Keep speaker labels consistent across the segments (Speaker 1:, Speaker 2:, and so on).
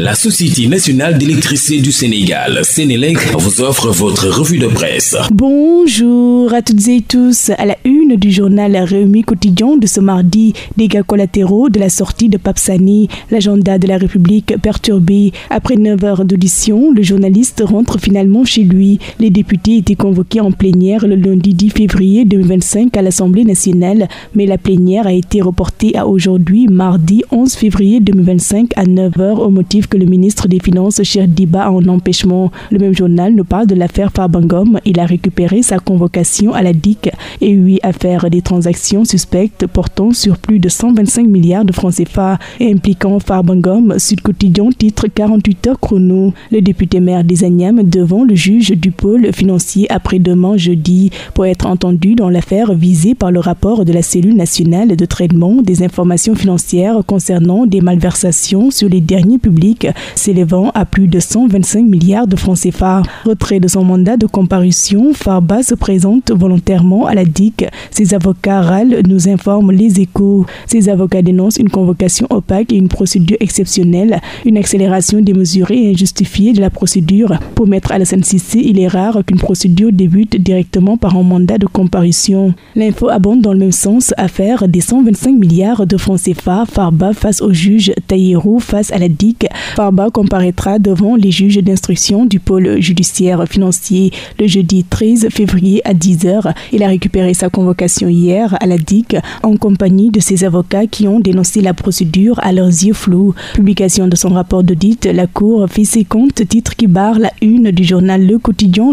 Speaker 1: La Société nationale d'électricité du Sénégal, Sénélec, vous offre votre revue de presse.
Speaker 2: Bonjour à toutes et tous. À la une du journal Rewmi Quotidien de ce mardi, dégâts collatéraux de la sortie de Pape Sané, l'agenda de la République perturbé. Après 9 heures d'audition, le journaliste rentre finalement chez lui. Les députés étaient convoqués en plénière le lundi 10 février 2025 à l'Assemblée nationale, mais la plénière a été reportée à aujourd'hui, mardi 11 février 2025 à 9 heures au motif que le ministre des Finances, Cheikh Diba, a un empêchement. Le même journal nous parle de l'affaire Farba Ngom. Il a récupéré sa convocation à la DIC et 8 affaires des transactions suspectes portant sur plus de 125 milliards de francs CFA et impliquant Farba Ngom. Sud Quotidien titre 48 heures chrono. Le député maire des Agnam devant le juge du pôle financier après-demain jeudi pour être entendu dans l'affaire visée par le rapport de la cellule nationale de traitement des informations financières concernant des malversations sur les derniers publics s'élevant à plus de 125 milliards de francs CFA. Retrait de son mandat de comparution, Farba se présente volontairement à la DIC. Ses avocats râlent, nous informent Les Échos. Ses avocats dénoncent une convocation opaque et une procédure exceptionnelle, une accélération démesurée et injustifiée de la procédure. Pour Maître Alassane Cissé, il est rare qu'une procédure débute directement par un mandat de comparution. L'info abonde dans le même sens. Affaire des 125 milliards de francs CFA, Farba face au juge, Taïrou face à la DIC. Farba comparaîtra devant les juges d'instruction du pôle judiciaire financier le jeudi 13 février à 10h. Il a récupéré sa convocation hier à la DIC en compagnie de ses avocats qui ont dénoncé la procédure à leurs yeux flous. Publication de son rapport d'audit, la Cour fait ses comptes, titre qui barre la une du journal Le Quotidien.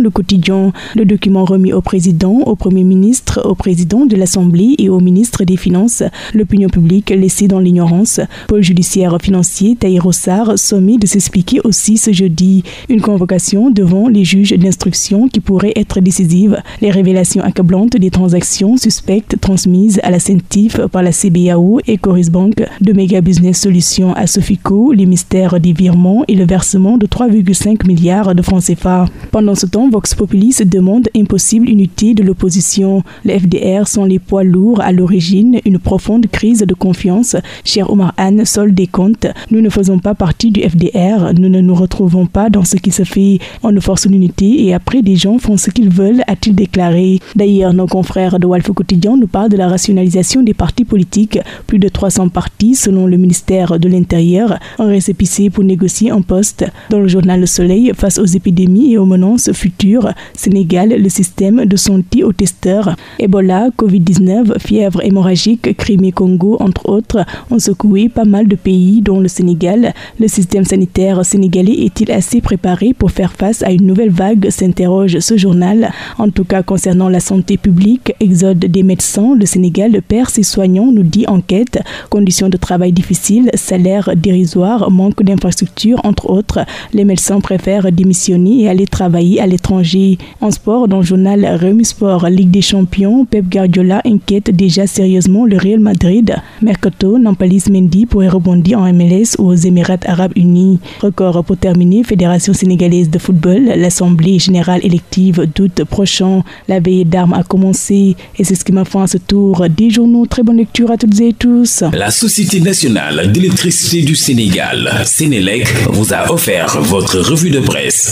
Speaker 2: Le document remis au président, au Premier ministre, au président de l'Assemblée et au ministre des Finances. L'opinion publique laissée dans l'ignorance. Pôle judiciaire financier, Tahirou Sarr sommé de s'expliquer aussi ce jeudi. Une convocation devant les juges d'instruction qui pourrait être décisive. Les révélations accablantes des transactions suspectes transmises à la CENTIF par la CBAO et Coris Bank, de Mega Business Solutions à Sofico, les mystères des virements et le versement de 3,5 milliards de francs CFA. Pendant ce temps, Vox Populi se demande impossible unité de l'opposition. Les FDR sont les poids lourds à l'origine, une profonde crise de confiance. Cher Omar Anne, solde des comptes. Nous ne faisons pas partie du FDR, nous ne nous retrouvons pas dans ce qui se fait. On nous force l'unité et après des gens font ce qu'ils veulent, a-t-il déclaré. D'ailleurs, nos confrères de Walf Quotidien nous parlent de la rationalisation des partis politiques. Plus de 300 partis, selon le ministère de l'Intérieur, ont récépissé pour négocier un poste. Dans le journal Le Soleil, face aux épidémies et aux menaces futures, Sénégal, le système de santé aux testeurs. Ebola, Covid-19, fièvre hémorragique, Crimée-Congo, entre autres, ont secoué pas mal de pays, dont le Sénégal. Le système sanitaire sénégalais est-il assez préparé pour faire face à une nouvelle vague, s'interroge ce journal. En tout cas, concernant la santé publique, exode des médecins, le Sénégal perd ses soignants, nous dit Enquête. Conditions de travail difficiles, salaire dérisoire, manque d'infrastructures, entre autres. Les médecins préfèrent démissionner et aller travailler à l'étranger. En sport, dans le journal Rewmi Sport, Ligue des Champions, Pep Guardiola inquiète déjà sérieusement le Real Madrid. Mercato, Nampalys Mendy pourrait rebondir en MLS ou aux Émirats Arabes Unis. Record pour terminer, Fédération sénégalaise de football, l'Assemblée générale élective d'août prochain. La veille d'armes a commencé et c'est ce qui m'a fait à ce tour des journaux. Très bonne lecture à toutes et tous.
Speaker 1: La Société nationale d'électricité du Sénégal, Sénélec, vous a offert votre revue de presse.